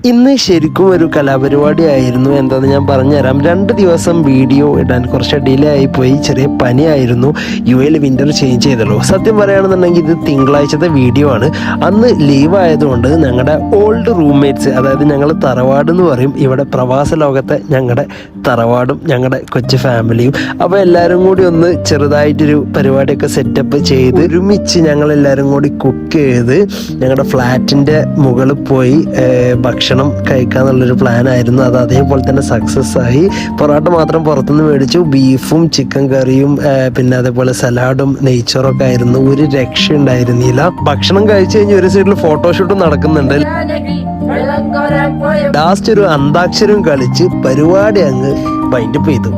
ഇന്ന് ശരിക്കും ഒരു കലാപരിപാടിയായിരുന്നു. എന്താണെന്ന് ഞാൻ പറഞ്ഞുതരാം. 2 ദിവസം വീഡിയോ ഇടാൻ കുറച്ച് ഡിലേ ആയിപ്പോയി. ചെറിയ പനിയായിരുന്നു. UAE വിൻ്റർ ചേഞ്ച് ചെയ്തല്ലോ. സത്യം പറയുകയാണെന്നുണ്ടെങ്കിൽ ഇത് തിങ്കളാഴ്ചത്തെ വീഡിയോ ആണ്. അന്ന് ലീവ് ആയതുകൊണ്ട് ഞങ്ങളുടെ ഓൾഡ് റൂംമേറ്റ്സ്, അതായത് ഞങ്ങൾ തറവാട് എന്ന് പറയും ഇവിടെ പ്രവാസ ലോകത്തെ, ഞങ്ങളുടെ തറവാടും ഞങ്ങളുടെ കൊച്ചു ഫാമിലിയും, അപ്പോൾ എല്ലാവരും കൂടി ഒന്ന് ചെറുതായിട്ടൊരു പരിപാടിയൊക്കെ സെറ്റപ്പ് ചെയ്ത് ഒരുമിച്ച് ഞങ്ങളെല്ലാവരും കൂടി കുക്ക് ചെയ്ത് ഞങ്ങളുടെ ഫ്ലാറ്റിൻ്റെ മുകളിൽ പോയി ഭക്ഷണം കഴിക്കാന്നുള്ളൊരു പ്ലാൻ ആയിരുന്നു. അത് അതേപോലെ തന്നെ സക്സസ് ആയി. പൊറോട്ട മാത്രം പുറത്തുനിന്ന് മേടിച്ചു. ബീഫും ചിക്കൻ കറിയും പിന്നെ അതേപോലെ സലാഡും നെയ്ച്ചോറൊക്കെ ആയിരുന്നു. ഒരു രക്ഷ ഉണ്ടായിരുന്നില്ല. ഭക്ഷണം കഴിച്ചു കഴിഞ്ഞ് ഒരു സൈഡിൽ ഫോട്ടോഷൂട്ടും നടക്കുന്നുണ്ട്. ലാസ്റ്റ് ഒരു അന്താക്ഷരം കളിച്ച് പരിപാടി അങ്ങ് വൈൻഡപ്പ് ചെയ്തു.